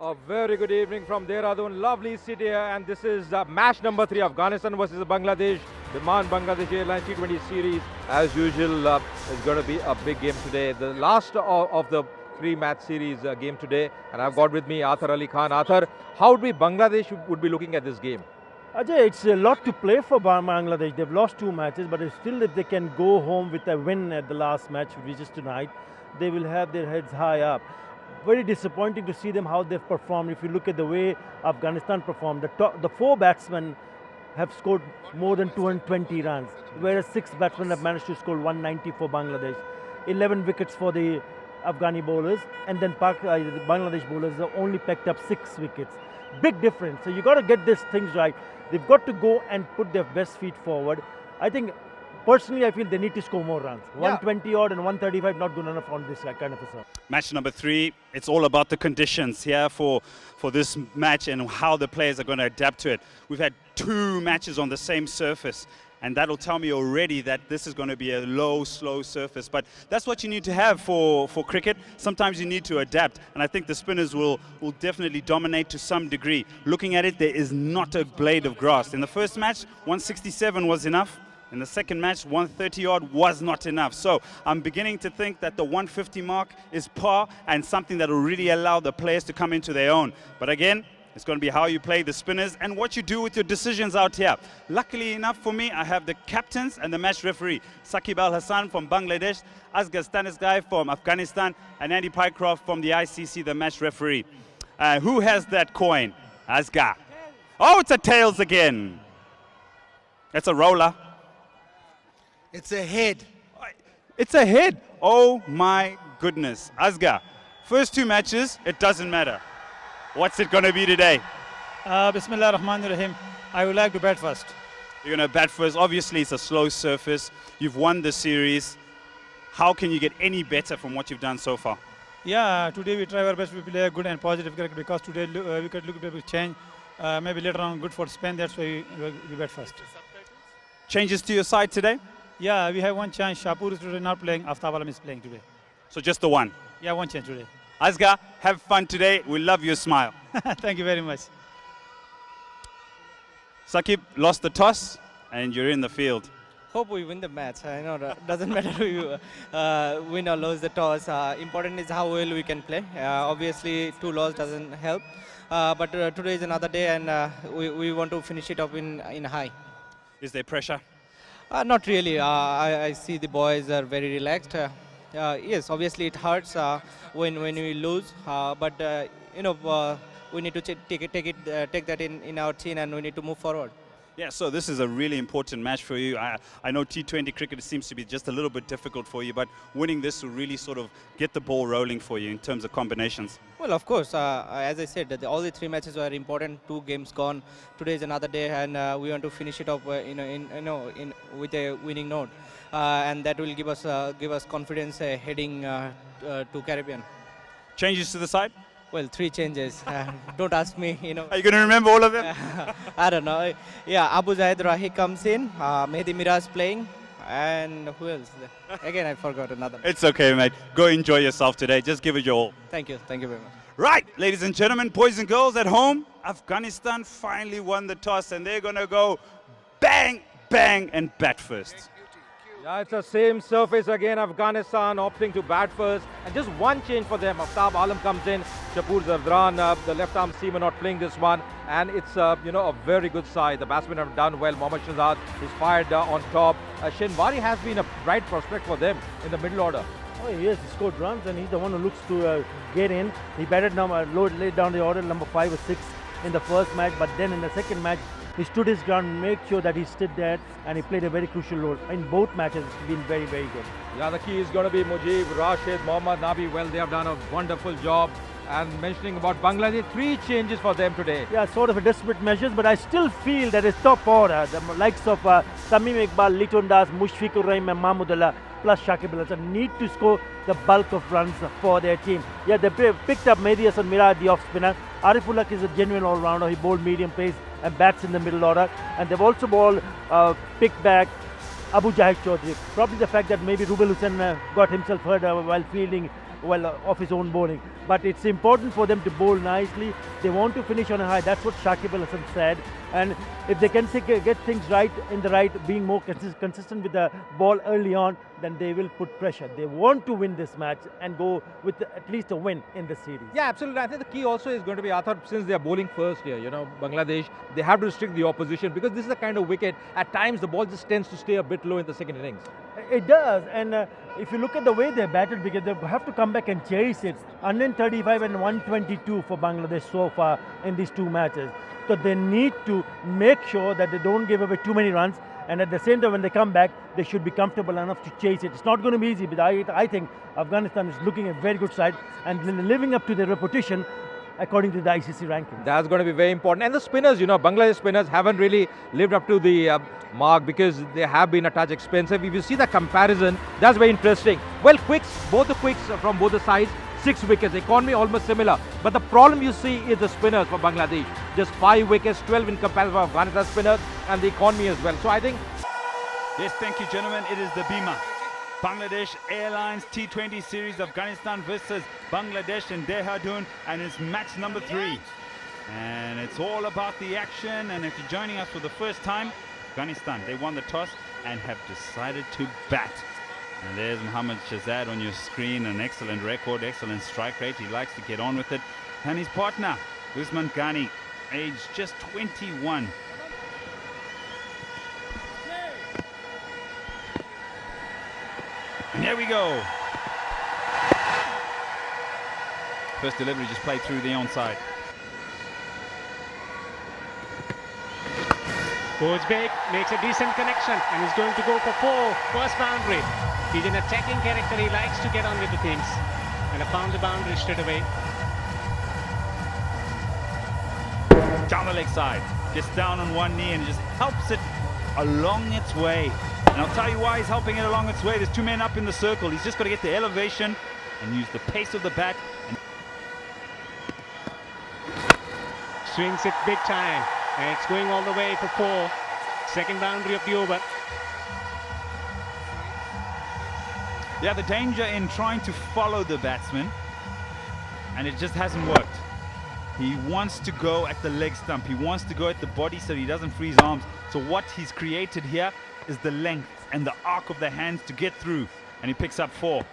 A very good evening from Dehradun, lovely city here, and this is match number 3, Afghanistan versus Bangladesh, Biman Bangladesh Airlines T20 series. As usual, it's going to be a big game today. The last of the 3-match series game today, and I've got with me Athar Ali Khan. Athar, how would Bangladesh would be looking at this game? Ajay, it's a lot to play for Bangladesh. They've lost 2 matches, but still if they can go home with a win at the last match, which is tonight, they will have their heads high up. Very disappointing to see them how they've performed. If you look at the way Afghanistan performed, the 4 batsmen have scored more than 220 runs, whereas 6 batsmen have managed to score 190 for Bangladesh. 11 wickets for the Afghani bowlers, and then the Bangladesh bowlers have only picked up 6 wickets. Big difference. So you got to get these things right. They've got to go and put their best feet forward. I think, personally, I feel they need to score more runs. 120 odd and 135 not good enough on this kind of a serve. Match number 3, it's all about the conditions here for this match and how the players are going to adapt to it. We've had 2 matches on the same surface, and that'll tell me already that this is going to be a low, slow surface. But that's what you need to have for cricket. Sometimes you need to adapt, and I think the spinners will definitely dominate to some degree. Looking at it, there is not a blade of grass. In the first match, 167 was enough. In the second match, 130 odd was not enough. So I'm beginning to think that the 150 mark is par and something that will really allow the players to come into their own. But again, it's going to be how you play the spinners and what you do with your decisions out here. Luckily enough for me, I have the captains and the match referee. Saqib Al Hassan from Bangladesh, Asghar Staniskai from Afghanistan, and Andy Pycroft from the ICC, the match referee. Who has that coin? Asghar. Oh, it's a tails again. It's a roller. It's a head. It's a head. Oh my goodness. Asghar, first 2 matches, it doesn't matter. What's it going to be today? Bismillah ar-Rahman ar-Rahim. I would like to bat first. You're going to bat first. Obviously, it's a slow surface. You've won the series. How can you get any better from what you've done so far? Yeah, today we try our best. We play a good and positive cricket because today we could look at a change. Maybe later on good for spin. That's why we bat first. Changes to your side today? Yeah, we have one chance. Shapur is today not playing. Aftab Alam is playing today. So just the one? Yeah, one chance today. Asghar, have fun today. We love your smile. Thank you very much. Saqib lost the toss and you're in the field. Hope we win the match. I know that doesn't matter if you win or lose the toss. Important is how well we can play. Obviously, 2 losses doesn't help. But today is another day, and we want to finish it up in high. Is there pressure? Not really. I see the boys are very relaxed. Yes, obviously it hurts when we lose. But we need to take that in our chin, and we need to move forward. Yeah, so this is a really important match for you. I know T20 cricket seems to be just a little bit difficult for you, but winning this will really sort of get the ball rolling for you in terms of combinations. Well, of course, as I said, all the 3 matches were important. 2 games gone. Today is another day, and we want to finish it up, with a winning note, and that will give us confidence heading to Caribbean. Changes to the side? Well, 3 changes. Don't ask me, Are you going to remember all of them? I don't know. Yeah, Abu Zahid Rahi comes in. Mehdi Miraj playing. And who else? Again, I forgot another. It's okay, mate. Go enjoy yourself today. Just give it your all. Thank you. Thank you very much. Right, ladies and gentlemen, boys and girls at home, Afghanistan finally won the toss, and they're going to go bang, bang, and bat first. Yeah, it's the same surface again. Afghanistan opting to bat first, and just one change for them. Aftab Alam comes in, Shapur Zardran, the left-arm seamer, not playing this one, and it's a very good side. The batsmen have done well. Mohammad Shahzad is fired on top. Shinwari has been a bright prospect for them in the middle order. Oh yes, he scored runs, and he's the one who looks to get in. He batted laid down the order number 5 or 6 in the first match, but then in the second match, he stood his ground, made sure that he stood there, and he played a very crucial role. In both matches, it's been very, very good. Yeah, the key is going to be Mujib, Rashid, Mohammad Nabi. Well, they have done a wonderful job. And mentioning about Bangladesh, 3 changes for them today. Yeah, sort of a desperate measures, but I still feel that his top order, the likes of Tamim Iqbal, Litton Das, Mushfiqur Rahim and Mahmudullah, plus Shakib Al Hasan, need to score the bulk of runs for their team. Yeah, they picked up Mehdi Hasan Miraj, the off-spinner. Arifullah is a genuine all-rounder. He bowled medium pace and bats in the middle order. And they've also bowled picked back Abu Jahid Chaudhry. Probably the fact that maybe Rubel Hussain got himself hurt while fielding of his own bowling. But it's important for them to bowl nicely. They want to finish on a high. That's what Shakib Al Hasan said. And if they can get things right in the right, being more consistent with the ball early on, then they will put pressure. They want to win this match and go with at least a win in the series. Yeah, absolutely. I think the key also is going to be, I thought, since they are bowling first here, Bangladesh, they have to restrict the opposition, because this is the kind of wicket, at times the ball just tends to stay a bit low in the second innings. It does, and if you look at the way they batted, because they have to come back and chase it. 135 and 122 for Bangladesh so far in these two matches. So they need to make sure that they don't give away too many runs, and at the same time when they come back, they should be comfortable enough to chase it. It's not going to be easy, but I think Afghanistan is looking a very good side and living up to their reputation according to the ICC ranking. That's going to be very important. And the spinners, Bangladesh spinners haven't really lived up to the mark, because they have been a touch expensive. If you see the comparison, that's very interesting. Well, both the quicks from both the sides, 6 wickets, economy almost similar. But the problem you see is the spinners for Bangladesh. Just 5 wickets, 12 in comparison for Afghanistan spinners, and the economy as well. So I think... Yes, thank you, gentlemen. It is the Bima Bangladesh Airlines T20 series, Afghanistan versus Bangladesh in Dehradun, and it's match number 3. And it's all about the action. And if you're joining us for the first time, Afghanistan, they won the toss and have decided to bat. And there's Mohammad Shahzad on your screen, an excellent record, excellent strike rate. He likes to get on with it. And his partner, Usman Gani, aged just 21. And here we go. First delivery just played through the onside. Goes big, makes a decent connection, and he's going to go for 4, first boundary. He's an attacking character, he likes to get on with the things. And I found the boundary straight away. Down the leg side, gets down on one knee and just helps it along its way. And I'll tell you why he's helping it along its way. There's 2 men up in the circle. He's just got to get the elevation and use the pace of the bat. And swings it big time, and it's going all the way for 4. Second boundary of the over. Yeah, the danger in trying to follow the batsman, and it just hasn't worked. He wants to go at the leg stump. He wants to go at the body so he doesn't freeze arms. So what he's created here is the length and the arc of the hands to get through. And he picks up 4.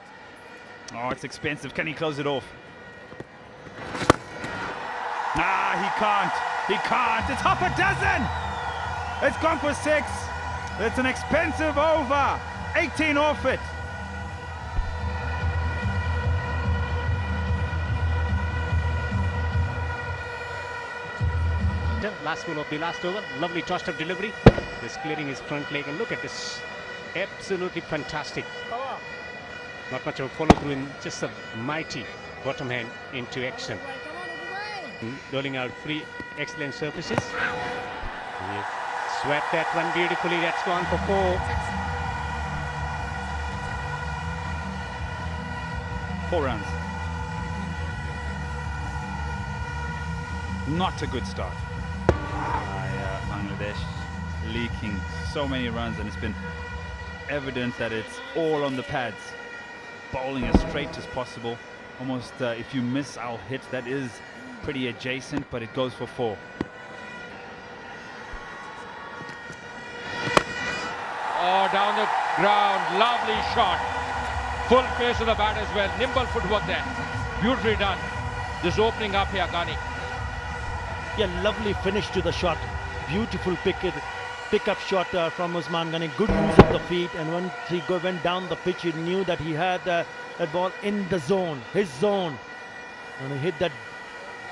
Oh, it's expensive. Can he close it off? Nah, he can't. He can't. It's half a dozen. It's gone for 6. It's an expensive over. 18 off it. Last one of the last over. Lovely tossed up delivery. Just clearing his front leg, and look at this. Absolutely fantastic. Not much of a follow through, in just a mighty bottom hand into action. Rolling out 3 excellent surfaces. He swept that one beautifully. That's gone for 4. 4 runs. Not a good start. Bangladesh leaking so many runs, and it's been evident that it's all on the pads. Bowling as straight as possible. Almost if you miss, I'll hit. That is pretty adjacent, but it goes for 4. Oh, down the ground, lovely shot. Full face of the bat as well. Nimble footwork there. Beautifully done. Just opening up here, Gani. Yeah, lovely finish to the shot. Beautiful pick-up shot from Usman Gani. Good use of the feet, and once he went down the pitch, he knew that he had that ball in the zone, his zone. And he hit that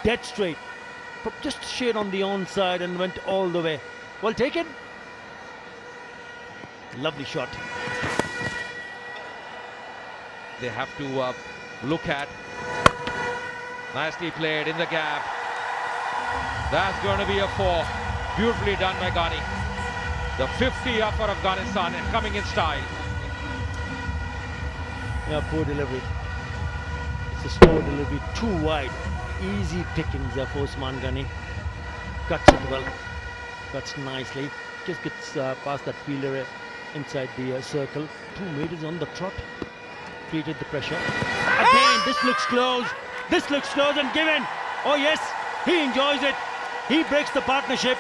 dead straight. Just shade on the onside and went all the way. Well taken. Lovely shot. They have to look at. Nicely played in the gap. That's going to be a 4. Beautifully done by Gani. The 50 up for Afghanistan and coming in style. Yeah, poor delivery. It's a slow delivery, too wide. Easy pickings for Usman Gani. Cuts it well. Cuts nicely. Just gets past that fielder inside the circle. 2 meters on the trot. defeated the pressure. Again, this looks close. This looks close and given. Oh yes, he enjoys it. He breaks the partnership.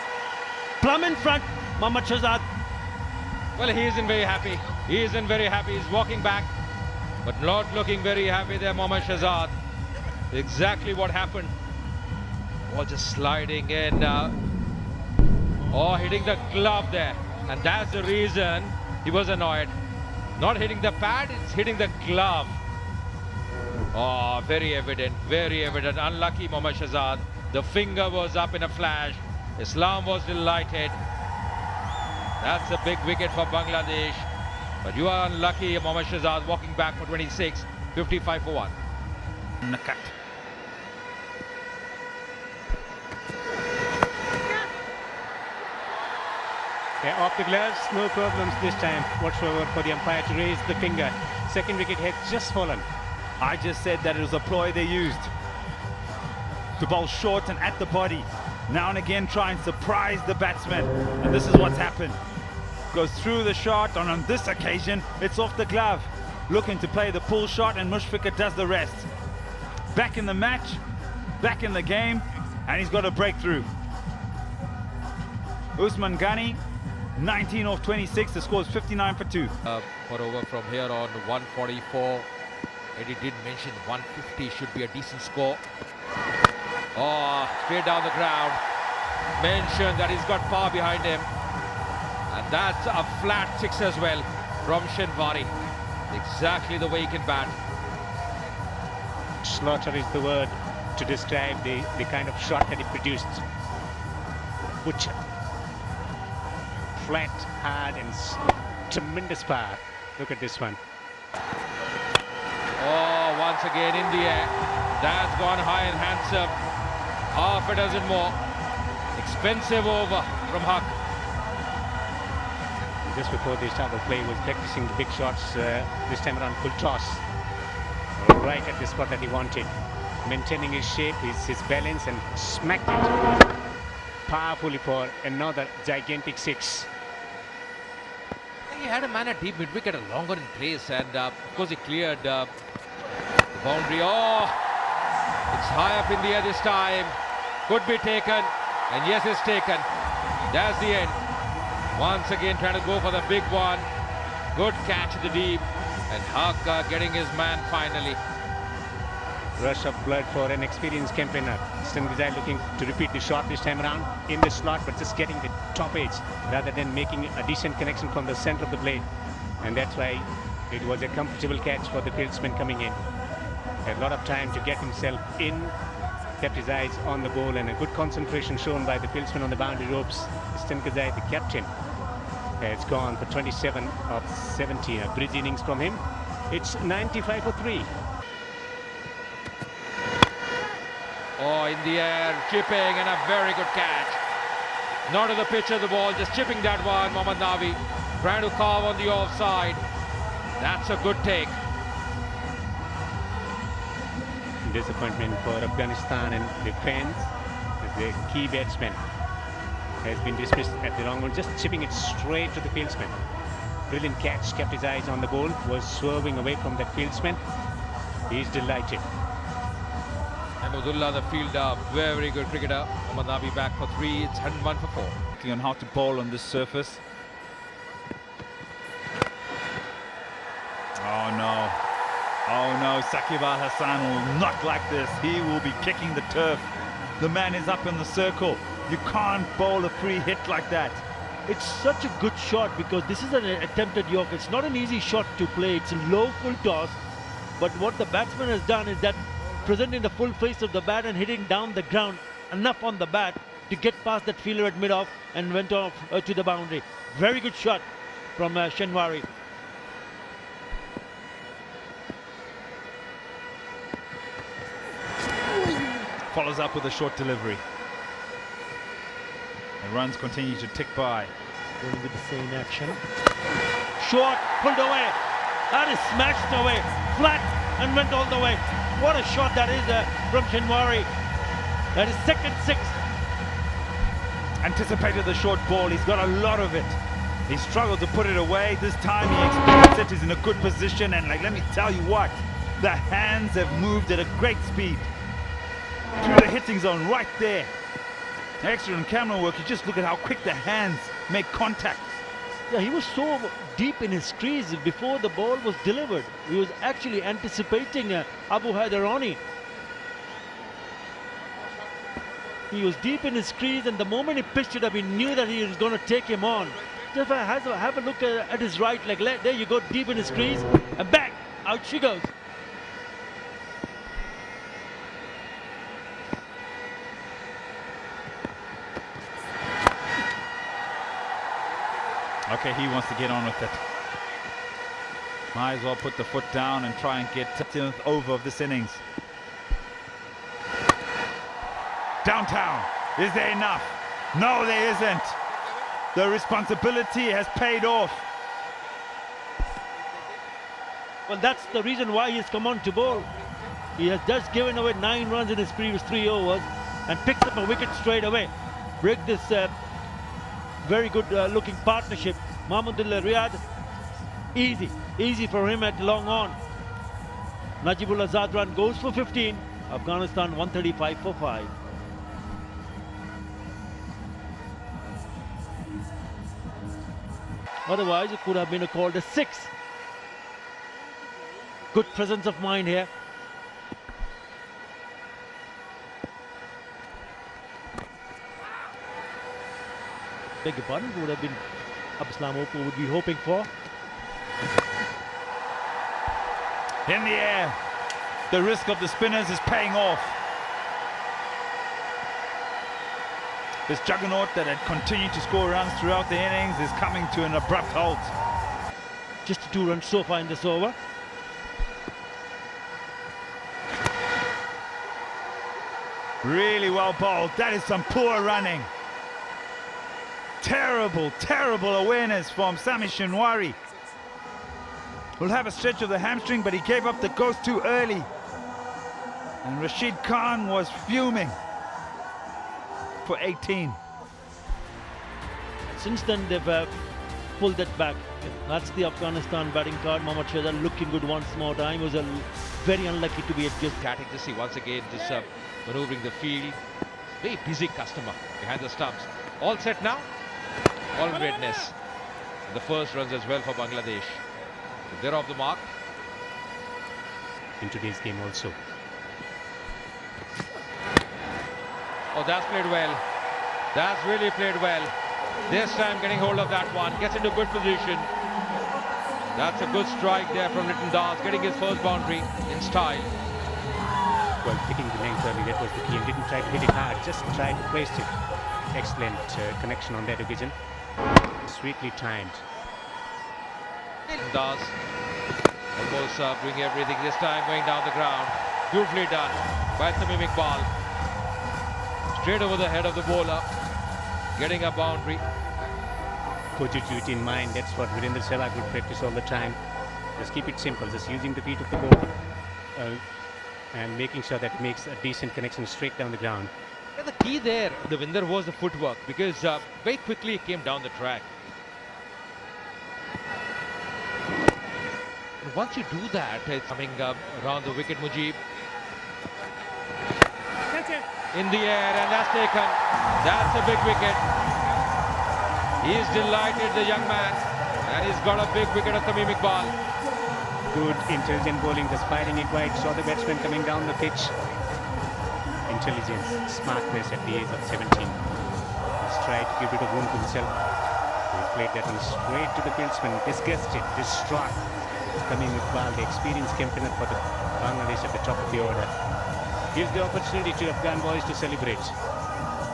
Plum in front, Mohammad Shahzad. Well, he isn't very happy. He isn't very happy. He's walking back, but not looking very happy there, Mohammad Shahzad. Exactly what happened. Ball just sliding in. Hitting the glove there. And that's the reason he was annoyed. Not hitting the pad, it's hitting the glove. Oh, very evident, very evident. Unlucky Mohammad Shahzad. The finger was up in a flash. Islam was delighted. That's a big wicket for Bangladesh. But you are unlucky, Mohammad Shahzad walking back for 26, 55 for 1. Nakat. Yeah, off the gloves, no problems this time whatsoever for the umpire to raise the finger. Second wicket had just fallen. I just said that it was a ploy they used to bowl short and at the body. Now and again try and surprise the batsman. And this is what's happened. Goes through the shot, and on this occasion, it's off the glove. Looking to play the pull shot, and Mushfiqur does the rest. Back in the match, back in the game, and he's got a breakthrough. Usman Gani, 19 off 26, the score is 59 for 2. For over from here on, 144. Eddie did mention 150 should be a decent score. Oh, straight down the ground. Mentioned that he's got power behind him. And that's a flat 6 as well from Shinwari. Exactly the way he can bat. Slaughter is the word to describe the kind of shot that he produced. Butcher. Flat, hard and tremendous power. Look at this one. Oh, once again in the air. That's gone high and handsome. Half a dozen more. Expensive over from Huck. Just before the start of play, was practicing the big shots. This time around, full toss. Right at the spot that he wanted. Maintaining his shape, his balance, and smacked it powerfully for another gigantic 6. He had a man at deep mid-wicket, longer in place, and of course he cleared the boundary. Oh, it's high up in the air this time. Could be taken, and yes, it's taken. That's the end. Once again trying to go for the big one. Good catch in the deep, and Huck getting his man finally. Rush of blood for an experienced campaigner. Stenghizai looking to repeat the shot this time around in the slot, but just getting the top edge rather than making a decent connection from the center of the blade. And that's why it was a comfortable catch for the fieldsman coming in. A lot of time to get himself in, kept his eyes on the ball, and a good concentration shown by the fieldsman on the boundary ropes. Stenghizai, the captain, has gone for 27 of 70. A bridge innings from him. It's 95 for 3. Oh, in the air, chipping, and a very good catch. Not to the pitch of the ball, just chipping that one. Mohammad Nabi trying to carve on the offside. That's a good take. Disappointment for Afghanistan and the fans, as the key batsman has been dismissed at the wrong one, just chipping it straight to the fieldsman. Brilliant catch, kept his eyes on the ball, was swerving away from that fieldsman. He's delighted. Ahmedullah, the fielder, very good cricketer. Mohammad Nabi back for 3, it's 101 for 4. On how to bowl on this surface. Oh no. Oh no, Saqib Al Hasan will not like this. He will be kicking the turf. The man is up in the circle. You can't bowl a free hit like that. It's such a good shot because this is an attempted york. It's not an easy shot to play. It's a low full toss. But what the batsman has done is that presenting the full face of the bat and hitting down the ground enough on the bat to get past that fielder at mid-off and went off to the boundary. Very good shot from Shinwari. Follows up with a short delivery. And runs continue to tick by. Going with the same action. Short, pulled away. That is smashed away. Flat and went all the way. What a shot that is from Shinwari. That is second 6. Anticipated the short ball. He's got a lot of it. He struggled to put it away. This time he experienced it. He's in a good position, and let me tell you what, the hands have moved at a great speed through the hitting zone right there. Excellent camera work. You just look at how quick the hands make contact. Yeah, he was so deep in his crease before the ball was delivered. He was actually anticipating Abu Haidarani. He was deep in his crease, and the moment he pitched it up, he knew that he was going to take him on. Just have a look at his right leg. There you go, deep in his crease, and bang, out she goes. Okay, he wants to get on with it. Might as well put the foot down and try and get 10th over of this innings. Downtown, is there enough? No, there isn't. The responsibility has paid off. Well, that's the reason why he's come on to bowl. He has just given away 9 runs in his previous 3 overs and picks up a wicket straight away. Break this very good looking partnership. Mahmudullah Riyad, easy for him at long on. Najibullah Zadran goes for 15. Afghanistan 135 for 5. Otherwise, it could have been called a 6. Good presence of mind here. Beg your pardon, would have been Abdeslam Opo would be hoping for. In the air, the risk of the spinners is paying off. This juggernaut that had continued to score runs throughout the innings is coming to an abrupt halt. Just 2 runs so far in this over. Really well bowled. That is some poor running. Terrible awareness from Sami Shinwari. Will have a stretch of the hamstring, but he gave up the ghost too early. And Rashid Khan was fuming for 18. Since then, they've pulled that back. That's the Afghanistan batting card. Mohammad Shahzad looking good once more time. He was very unlucky to be adjusted. Catting to see once again this maneuvering the field. Very busy customer behind the stumps. All set now. All in readiness. The first runs as well for Bangladesh. They're off the mark. In today's game also. Oh, that's played well. That's really played well. This time getting hold of that one. Gets into good position. That's a good strike there from Nitin Das. Getting his first boundary in style. Well, picking the length early, that was the key. And didn't try to hit it hard, just tried to place it. Excellent connection on that occasion. Sweetly timed. Das almost doing everything this time, going down the ground. Beautifully done by Tamim Iqbal. Straight over the head of the bowler, getting a boundary. Put your duty in mind, that's what Virendra Sehwag would practice all the time. Just keep it simple, just using the feet of the ball and making sure that it makes a decent connection straight down the ground. Yeah, the key there, Devinder, was the footwork, because very quickly it came down the track. And once you do that, it's coming around the wicket, Mujib. In the air, and that's taken. That's a big wicket. He's delighted, the young man, and he's got a big wicket of Tamim Iqbal. Good intelligent bowling, just firing it wide, saw the batsman coming down the pitch. Intelligence, smartness at the age of 17. He's tried to give a bit of room to himself. He's played that one straight to the fieldsman, disgusted, distraught. Tamim Iqbal, the experienced captain for the Bangladesh at the top of the order. Gives the opportunity to Afghan boys to celebrate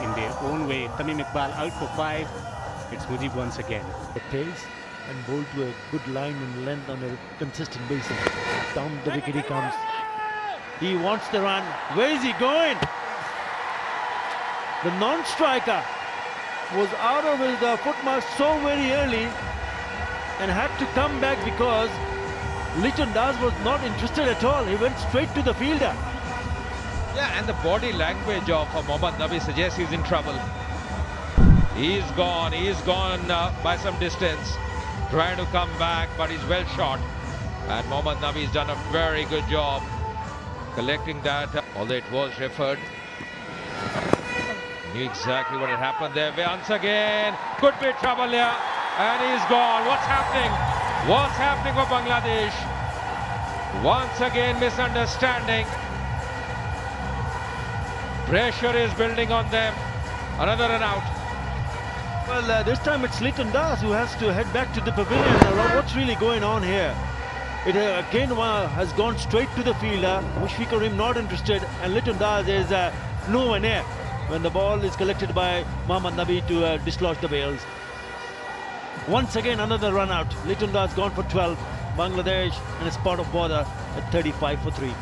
in their own way. Tamim Iqbal out for 5. It's Mujib once again. The pace and bowl to a good line in length on a consistent basis. Down the wicket he comes. He wants the run. Where is he going? The non-striker was out of his footmark so very early and had to come back because Liton Das was not interested at all. He went straight to the fielder. Yeah, and the body language of Mohammad Nabi suggests he's in trouble. He's gone by some distance, trying to come back, but he's well shot. And Mohammad Nabi's done a very good job collecting that, although it was referred. Knew exactly what had happened there. Once again, could be trouble here, and he's gone. What's happening? What's happening for Bangladesh? Once again, misunderstanding. Pressure is building on them. Another run out. Well, this time it's Litton Das who has to head back to the pavilion. What's really going on here? It again has gone straight to the fielder. Mushfiqur Rahim not interested, and Litton Das is nowhere near when the ball is collected by Mohammad Nabi to dislodge the bails. Once again, another run out. Litton Das gone for 12. Bangladesh in a spot of bother at 35 for 3.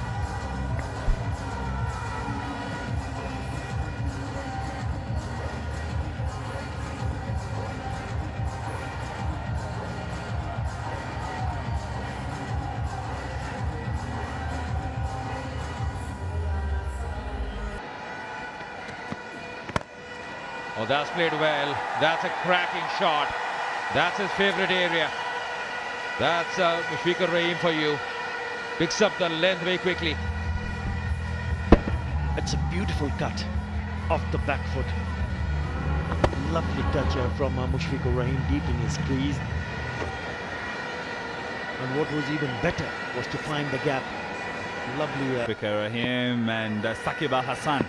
Oh, that's played well. That's a cracking shot. That's his favourite area. That's Mushfiqur Rahim for you. Picks up the length very quickly. It's a beautiful cut off the back foot. Lovely touch from Mushfiqur Rahim deep in his crease. And what was even better was to find the gap. Lovely. Mushfiqur Rahim and Saqib Al Hassan.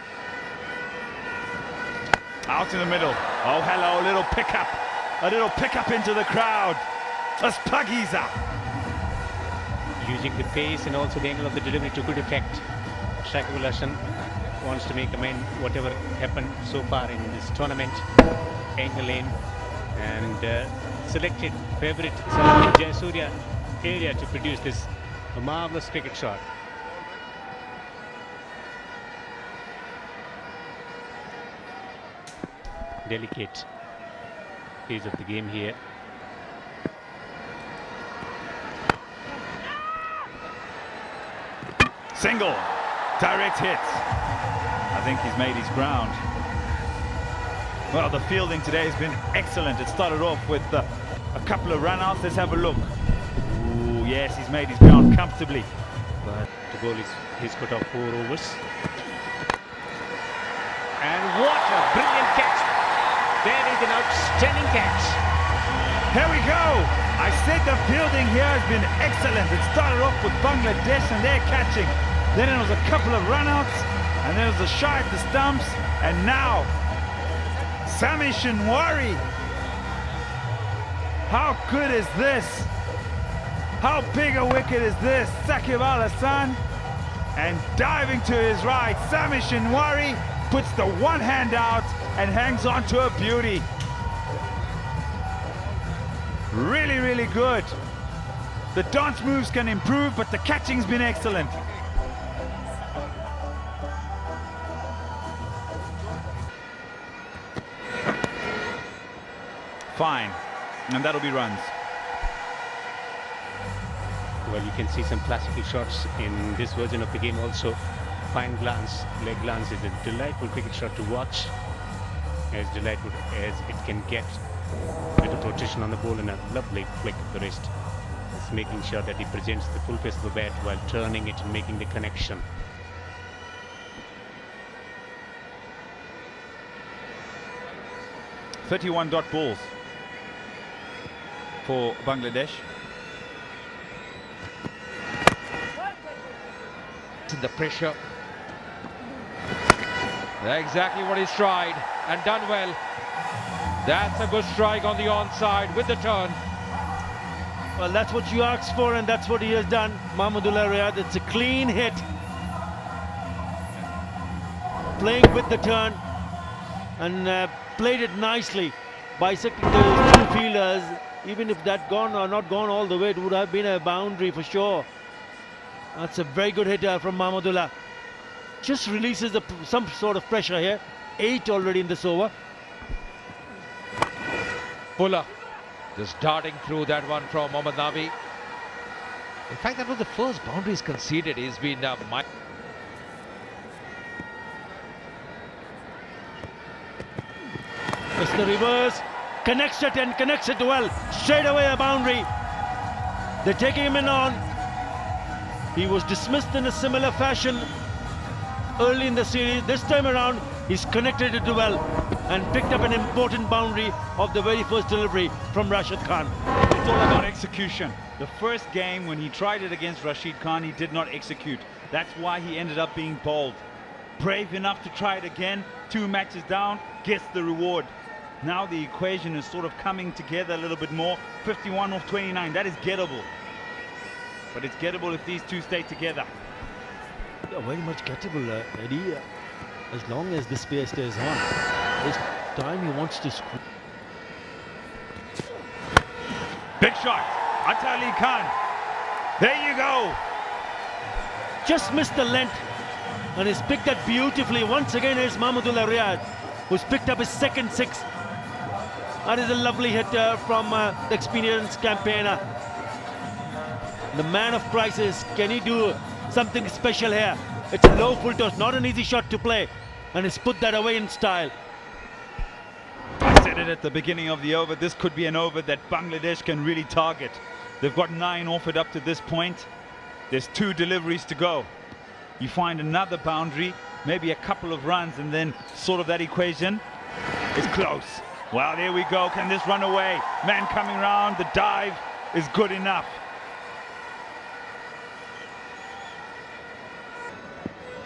Out in the middle. Oh, hello, a little pickup. A little pickup into the crowd. That's Pagiza. Using the pace and also the angle of the delivery to good effect. Shakib Al Hassan wants to make amend whatever happened so far in this tournament. Angle in and selected favourite Jayasuriya area to produce this marvellous cricket shot. Delicate phase of the game here. Single. Direct hit. I think he's made his ground. Well, the fielding today has been excellent. It started off with a couple of run-outs. Let's have a look. Ooh, yes, he's made his ground comfortably. But the goal is he's got off 4 overs. And what a brilliant catch. There is an outstanding catch. Here we go. I said the fielding here has been excellent. It started off with Bangladesh and they're catching. Then it was a couple of run-outs, and then it was a shot at the stumps, and now Sami Shinwari. How good is this? How big a wicket is this? Saqib Al Hassan, and diving to his right, Sami Shinwari puts the one hand out and hangs on to a beauty. Really, really good. The dance moves can improve, but the catching's been excellent. Fine, and that'll be runs. Well, you can see some classical shots in this version of the game also. Fine glance, leg glance is a delightful cricket shot to watch. As delightful as it can get. Bit of rotation on the ball and a lovely flick of the wrist. It's making sure that he presents the full face of the bat while turning it and making the connection. .31 dot balls for Bangladesh. The pressure. That's exactly what he's tried and done well. That's a good strike on the onside with the turn. Well, that's what you asked for, and that's what he has done. Mahmudullah Riyad, it's a clean hit. Playing with the turn and played it nicely, bisecting those two fielders. Even if that gone or not gone all the way, it would have been a boundary for sure. That's a very good hit from Mahmudullah. Just releases some sort of pressure here. 8 already in this over. Puller just darting through that one from Mohammad Nabi. In fact, that was the first boundary he's conceded. He's been It's the reverse. Connects it and connects it well. Straight away a boundary. They're taking him in on. He was dismissed in a similar fashion early in the series. This time around, he's connected it well and picked up an important boundary of the very first delivery from Rashid Khan. It's all about execution. The first game when he tried it against Rashid Khan, he did not execute. That's why he ended up being bowled. Brave enough to try it again. 2 matches down, gets the reward. Now the equation is sort of coming together a little bit more. 51 off 29, that is gettable. But it's gettable if these two stay together. Yeah, very much gettable, Eddie. As long as this pair stays on. This time he wants to squeeze. Big shot, Atali Khan. There you go. Just missed the length and he's picked that beautifully. Once again it's Mahmudullah Riyad who's picked up his second 6. That is a lovely hit from the experienced campaigner. The man of prices, can he do something special here? It's a low full toss, not an easy shot to play, and he's put that away in style. I said it at the beginning of the over, this could be an over that Bangladesh can really target. They've got 9 offered up to this point. There's 2 deliveries to go. You find another boundary, maybe a couple of runs, and then sort of that equation is close. Well, there we go. Can this run away? Man coming round, the dive is good enough.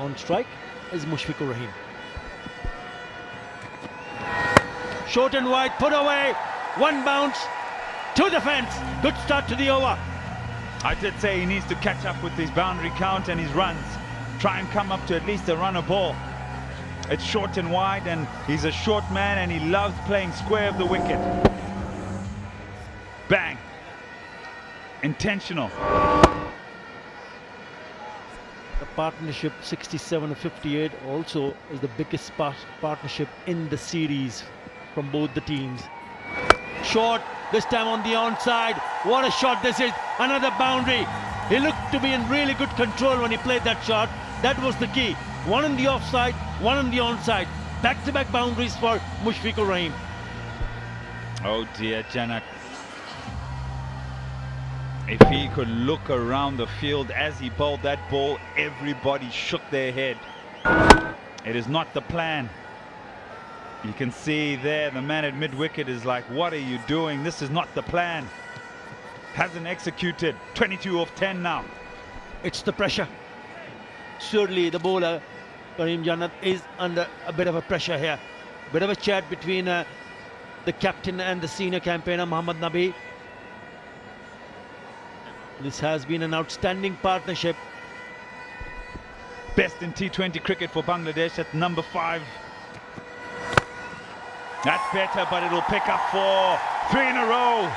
On strike is Mushfiqur Rahim. Short and wide, put away. 1 bounce to the fence. Good start to the over. I did say he needs to catch up with his boundary count and his runs. Try and come up to at least a runner ball. It's short and wide, and he's a short man and he loves playing square of the wicket. Bang. Intentional. The partnership 67-58 also is the biggest partnership in the series from both the teams. Short, this time on the onside. What a shot this is. Another boundary. He looked to be in really good control when he played that shot. That was the key. 1 on the offside, 1 on the onside. Back-to-back boundaries for Mushfiqur Rahim. Oh dear, Janak. If he could look around the field as he bowled that ball, everybody shook their head. It is not the plan. You can see there the man at mid-wicket is like, what are you doing? This is not the plan. Hasn't executed. 22 off 10 now. It's the pressure. Surely the bowler, Karim Jannat, is under a bit of a pressure here. Bit of a chat between the captain and the senior campaigner, Mohammad Nabi. This has been an outstanding partnership. Best in T20 cricket for Bangladesh at number 5. That's better, but it'll pick up 4. 3 in a row.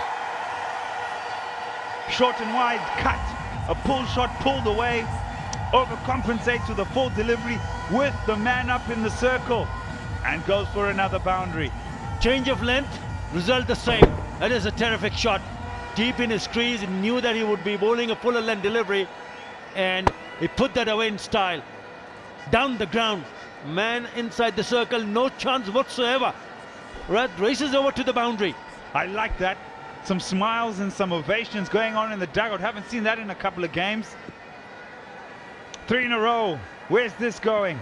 Short and wide, cut. A pull shot pulled away. Overcompensates with a full delivery with the man up in the circle and goes for another boundary. Change of length, result the same. That is a terrific shot. Deep in his crease, he knew that he would be bowling a fuller length delivery and he put that away in style. Down the ground, man inside the circle, no chance whatsoever. Races over to the boundary. I like that. Some smiles and some ovations going on in the dugout. Haven't seen that in a couple of games. 3 in a row. Where's this going?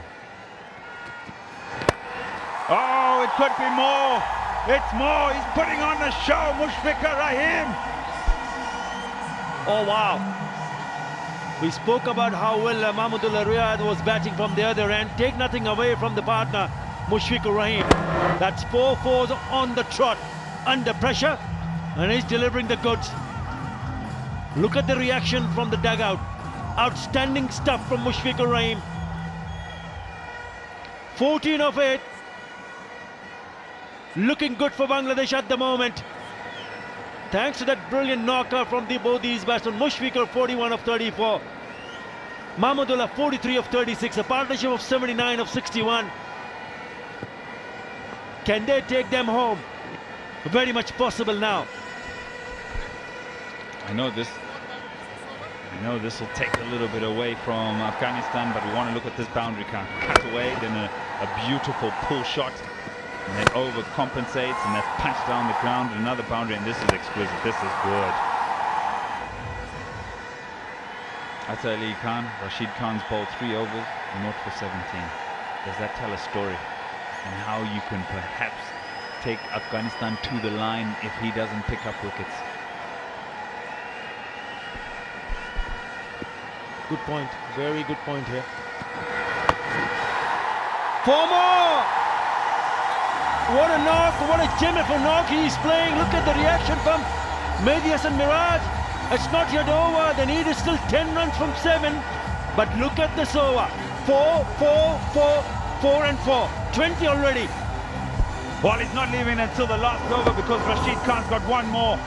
Oh, it could be more. It's more. He's putting on the show. Mushfiqur Rahim. Oh, wow. We spoke about how well Mahmudullah Riyad was batting from the other end. Take nothing away from the partner, Mushfiqur Rahim. That's 4 fours on the trot, under pressure, and he's delivering the goods. Look at the reaction from the dugout. Outstanding stuff from Mushfiqur Rahim. 14 of 8. Looking good for Bangladesh at the moment. Thanks to that brilliant knocker from both these batsmen. Mushfiqur 41 of 34. Mahmudullah 43 of 36. A partnership of 79 of 61. Can they take them home? Very much possible now. I know this will take a little bit away from Afghanistan, but we want to look at this boundary count. Cut away, then a beautiful pull shot. And then overcompensates, and that's punched down the ground. Another boundary, and this is exquisite. This is good. Atta Ali Khan, Rashid Khan's bowled 3 overs, 0 for 17. Does that tell a story? And how you can perhaps take Afghanistan to the line if he doesn't pick up wickets? Good point. Very good point here. 4 more! What a knock, what a gem of a knock he's playing. Look at the reaction from Mehdi Hasan Miraj. It's not yet over. They need still 10 runs from 7. But look at this over. 4, 4, 4, 4 and 4. 20 already. Well, he's not leaving until the last over because Rashid Khan's got 1 more.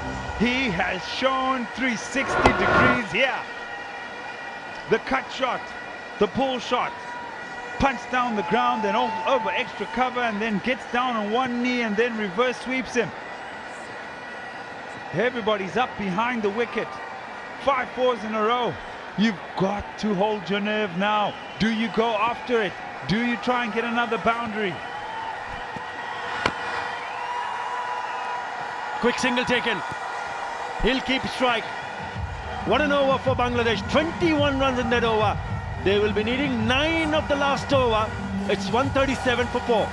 He has shown 360 degrees here. The cut shot, the pull shot, punch down the ground, then over extra cover, and then gets down on 1 knee and then reverse sweeps him. Everybody's up behind the wicket. 5 fours in a row. You've got to hold your nerve now. Do you go after it? Do you try and get another boundary? Quick single taken. He'll keep strike. What an over for Bangladesh. 21 runs in that over. They will be needing 9 of the last over. It's 137 for 4.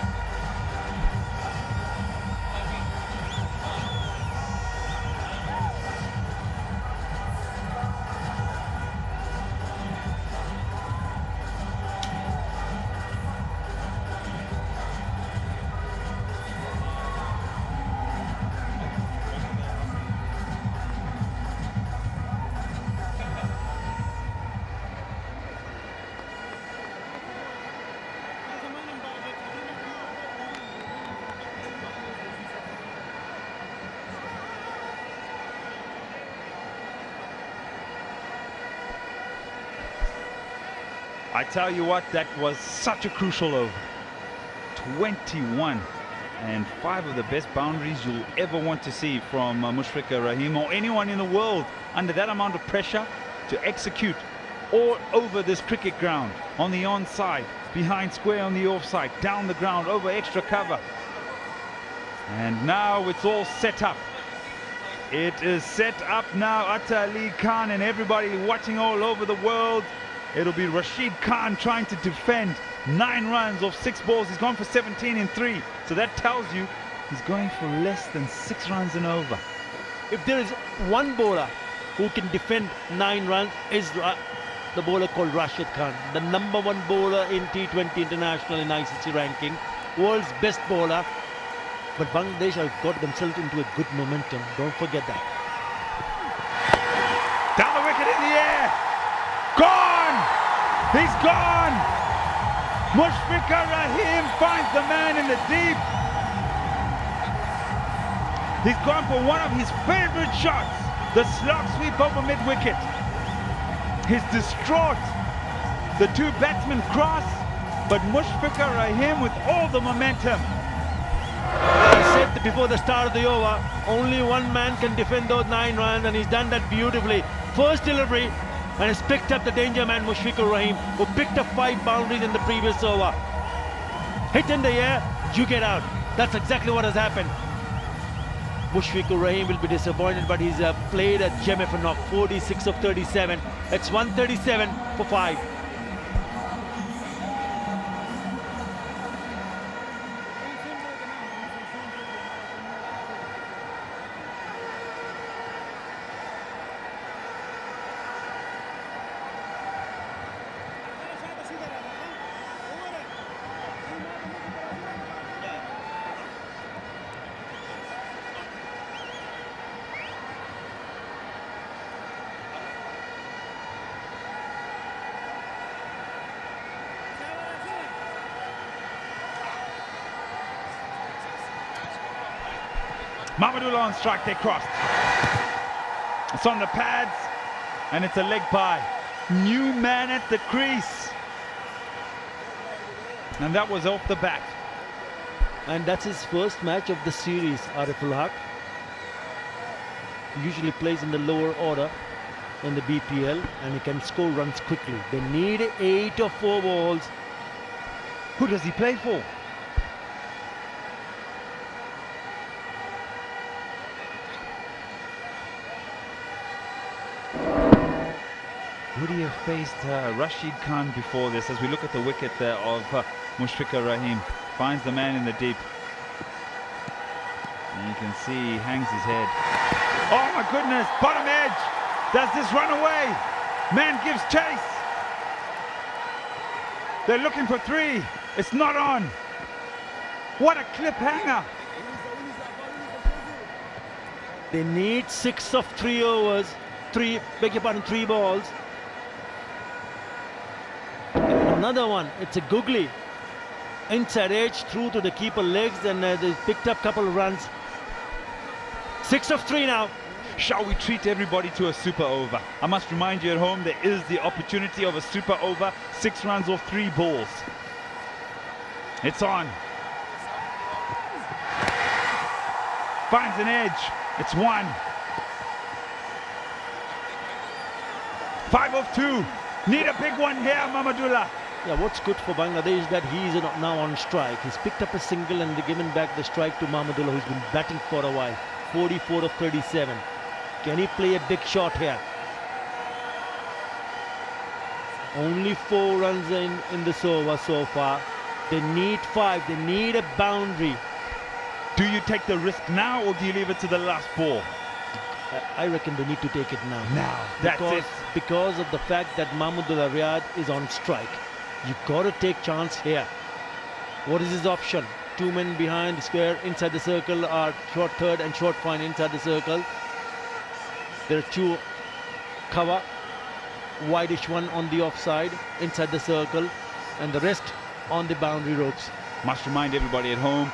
I tell you what, that was such a crucial over. 21 and 5 of the best boundaries you'll ever want to see from Mushfiqur Rahim or anyone in the world under that amount of pressure to execute all over this cricket ground, on the onside, behind square on the offside, down the ground, over extra cover. And now it's all set up. It is set up now. Atta Ali Khan and everybody watching all over the world. It'll be Rashid Khan trying to defend 9 runs off 6 balls. He's gone for 17 in 3. So that tells you he's going for less than 6 runs and over. If there is one bowler who can defend 9 runs, is the bowler called Rashid Khan, the number 1 bowler in T20 International in ICC ranking, world's best bowler. But Bangladesh have got themselves into a good momentum. Don't forget that. Down the wicket in the air. Gone! He's gone! Mushfiqur Rahim finds the man in the deep. He's gone for one of his favorite shots, the slog sweep over mid-wicket. He's distraught. The 2 batsmen cross, but Mushfiqur Rahim with all the momentum. I said before the start of the over, only one man can defend those 9 runs, and he's done that beautifully. First delivery, and has picked up the danger man Mushfiqur Rahim, who picked up 5 boundaries in the previous over. Hit in the air, you get out. That's exactly what has happened. Mushfiqur Rahim will be disappointed, but he's played a gem of a knock, 46 of 37. It's 137 for 5. Mahmudullah on strike, they crossed. It's on the pads, and it's a leg by. New man at the crease. And that was off the bat. And that's his first match of the series, Ariful Haq. Usually plays in the lower order in the BPL, and he can score runs quickly. They need 8 or 4 balls. Who does he play for? Would he have faced Rashid Khan before this? As we look at the wicket there of Mushfiqur Rahim. Finds the man in the deep. And you can see he hangs his head. Oh my goodness, bottom edge. Does this run away? Man gives chase. They're looking for 3. It's not on. What a cliffhanger. They need 6 of 3 overs. 3 balls. Another one, it's a googly. Inside edge, through to the keeper legs, and they picked up a couple of runs. 6 of 3 now. Shall we treat everybody to a super over? I must remind you at home, there is the opportunity of a super over. 6 runs off 3 balls. It's on. Finds an edge. It's 1. 5 of 2. Need a big one here, Mamadullah. Yeah, what's good for Bangladesh is that he is now on strike. He's picked up a single and given back the strike to Mahmudullah, who's been batting for a while. 44 of 37. Can he play a big shot here? Only 4 runs in this over so far. They need 5. They need a boundary. Do you take the risk now or do you leave it to the last ball? I reckon they need to take it now. That's it. Because of the fact that Mahmudullah Riyad is on strike. You've got to take chance here. What is his option? 2 men behind square inside the circle are short third and short fine inside the circle. There are 2 cover, wideish one on the offside inside the circle, and the rest on the boundary ropes. Must remind everybody at home,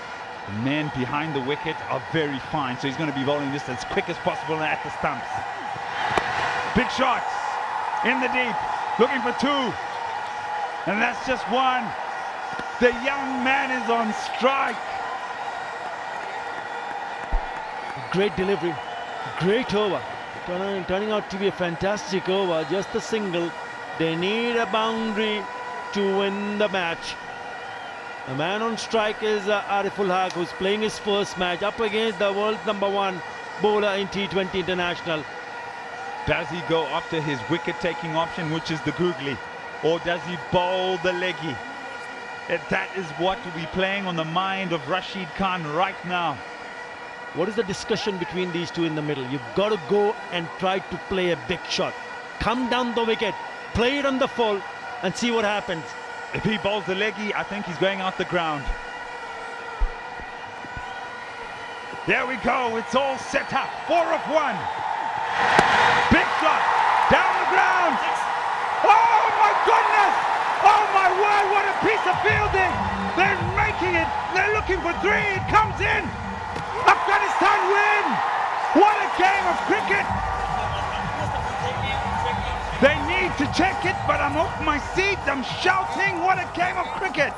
the men behind the wicket are very fine, so he's going to be bowling this as quick as possible at the stumps. Big shot in the deep, looking for 2, and that's just 1. The young man is on strike. Great delivery, great over. Turning out to be a fantastic over, just a single. They need a boundary to win the match. The man on strike is Ariful Haq, who's playing his first match up against the world's #1 bowler in T20 International. Does he go after his wicket-taking option, which is the googly, or does he bowl the leggy? That is what will be playing on the mind of Rashid Khan right now. What is the discussion between these 2 in the middle? You've got to go and try to play a big shot. Come down the wicket, play it on the full, and see what happens. If he bowls the leggy, I think he's going out the ground. There we go, it's all set up. 4 of 1. Big shot, down the ground. Oh my goodness! Oh my word, what a piece of fielding! They're making it, they're looking for 3, it comes in! Afghanistan win! What a game of cricket! They need to check it, but I'm off my seat, I'm shouting, what a game of cricket!